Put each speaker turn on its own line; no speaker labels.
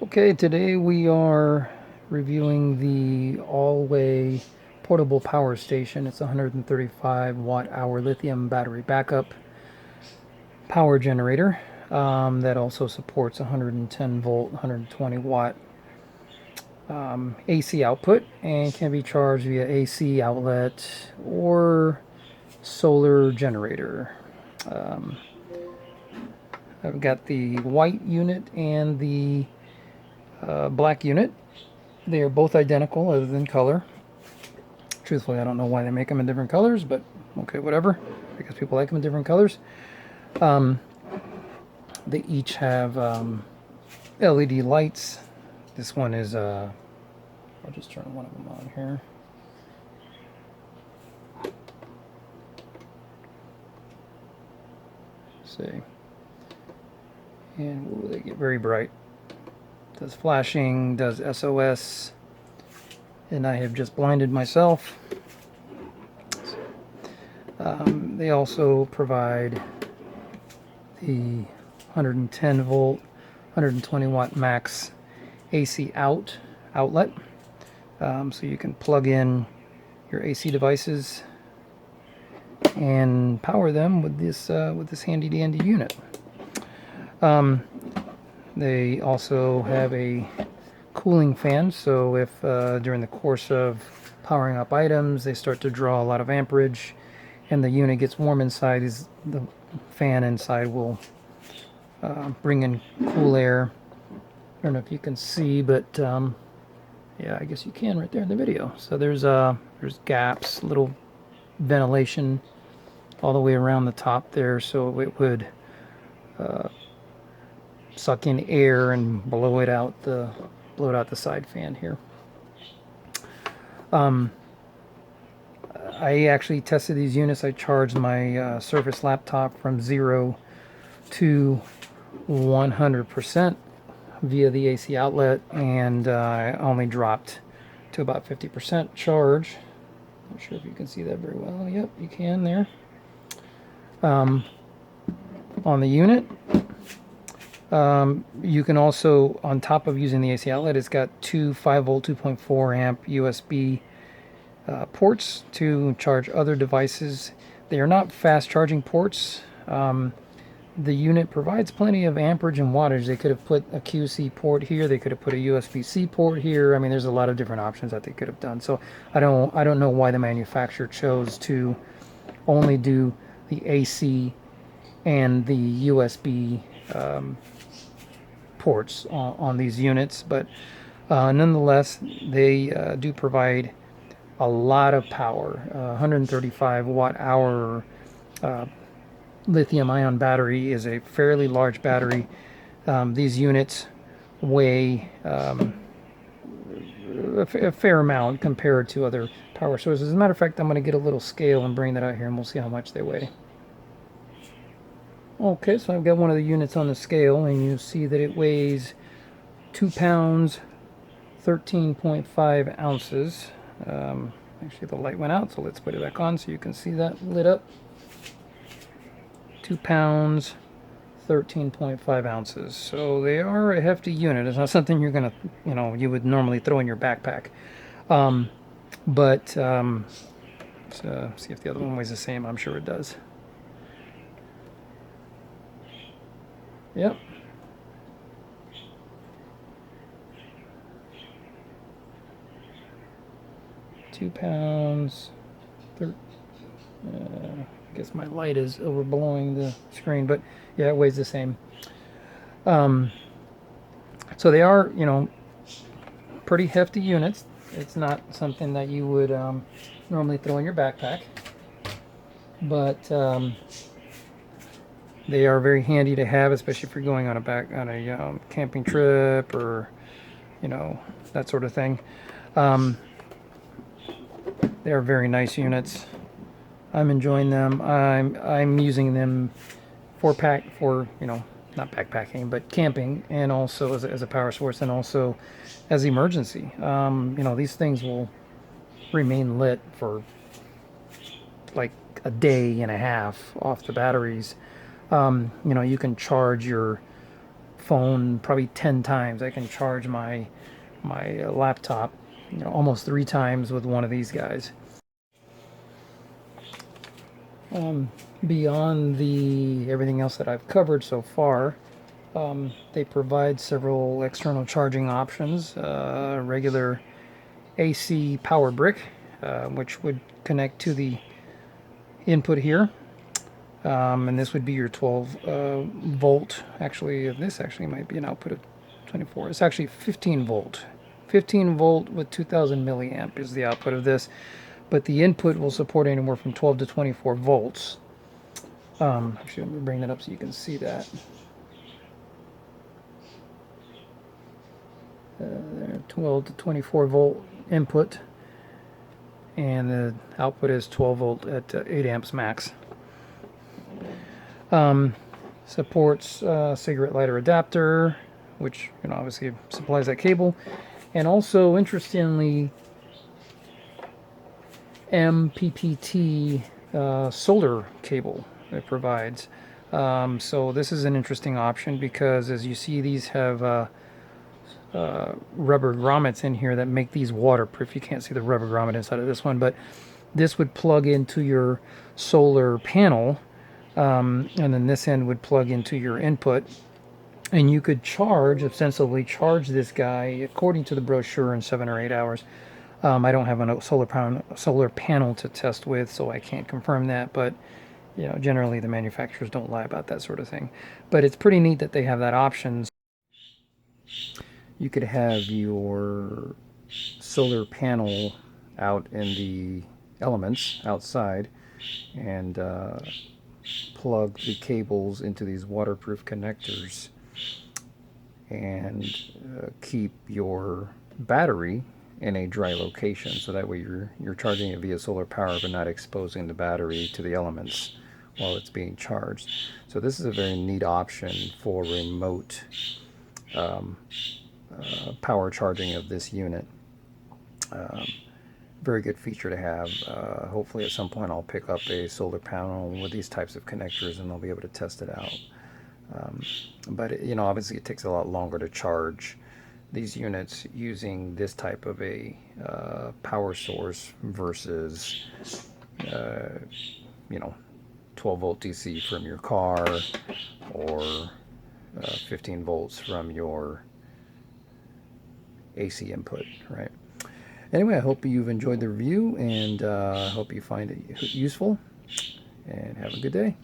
Okay, today we are reviewing the AllWei portable power station. It's a 135 watt hour lithium battery backup power generator that also supports 110 volt, 120 watt AC output and can be charged via AC outlet or solar generator. Um, I've got the white unit and the black unit. They are both identical other than color. Truthfully, I don't know why they make them in different colors, but okay, whatever. Because people like them in different colors. Um, they each have LED lights. This one is, I'll just turn one of them on here. Let's see. And ooh, they get very bright. Does flashing, does SOS, and I have just blinded myself. They also provide the 110 volt, 120 watt max AC outlet, so you can plug in your AC devices and power them with this handy dandy unit. They also have a cooling fan, so if during the course of powering up items they start to draw a lot of amperage and the unit gets warm inside, the fan inside will bring in cool air. I don't know if you can see, but yeah, I guess you can right there in the video. So there's gaps, little ventilation all the way around the top there, so it would suck in air and blow it out the side fan here. I actually tested these units. I charged my Surface laptop from 0 to 100% via the AC outlet, and I only dropped to about 50% charge. Not sure if you can see that very well. Yep, you can there. On the unit, you can also, on top of using the AC outlet, it's got two 5 volt 2.4 amp USB ports to charge other devices. They are not fast charging ports. The unit provides plenty of amperage and wattage. They could have put a QC port here. They could have put a USB-C port here. I mean, there's a lot of different options that they could have done. So I don't know why the manufacturer chose to only do the AC and the USB ports on these units, but nonetheless, they do provide a lot of power. 135 watt hour lithium ion battery is a fairly large battery. These units weigh a fair amount compared to other power sources. As a matter of fact, I'm going to get a little scale and bring that out here and we'll see how much they weigh. Okay, so I've got one of the units on the scale and you see that it weighs 2 pounds 13.5 ounces. Actually, the light went out, so let's put it back on so you can see that lit up. 2 pounds 13.5 ounces. So they are a hefty unit. It's not something you're gonna, you would normally throw in your backpack. But let's see if the other one weighs the same. I'm sure it does. Yep. £2. I guess my light is overblowing the screen, but yeah, it weighs the same. So they are, pretty hefty units. It's not something that you would normally throw in your backpack, but they are very handy to have, especially if you're going on a camping trip or that sort of thing. They are very nice units. I'm enjoying them. I'm using them for not backpacking, but camping, and also as a power source, and also as emergency. These things will remain lit for like a day and a half off the batteries. You can charge your phone probably 10 times. I can charge my laptop, almost 3 times with one of these guys. Beyond the everything else that I've covered so far, they provide several external charging options. Regular AC power brick, which would connect to the input here. And this would be your 12 volt. Actually, this actually might be an output of 24. It's actually 15 volt. 15 volt with 2000 milliamp is the output of this. But the input will support anywhere from 12 to 24 volts. Actually, let me bring that up so you can see that. 12 to 24 volt input. And the output is 12 volt at 8 amps max. Supports cigarette lighter adapter, which obviously supplies that cable, and also interestingly MPPT solar cable it provides. So this is an interesting option because, as you see, these have rubber grommets in here that make these waterproof. You can't see the rubber grommet inside of this one, but this would plug into your solar panel. And then this end would plug into your input, and you could ostensibly charge this guy, according to the brochure, in 7 or 8 hours. I don't have a solar panel to test with, so I can't confirm that, but generally the manufacturers don't lie about that sort of thing. But it's pretty neat that they have that option. You could have your solar panel out in the elements outside and plug the cables into these waterproof connectors and keep your battery in a dry location, so that way you're charging it via solar power but not exposing the battery to the elements while it's being charged. So this is a very neat option for remote power charging of this unit. Very good feature to have. Hopefully at some point I'll pick up a solar panel with these types of connectors and I'll be able to test it out. But obviously it takes a lot longer to charge these units using this type of a power source versus 12 volt DC from your car or 15 volts from your AC input, right? Anyway, I hope you've enjoyed the review, and I hope you find it useful, and have a good day.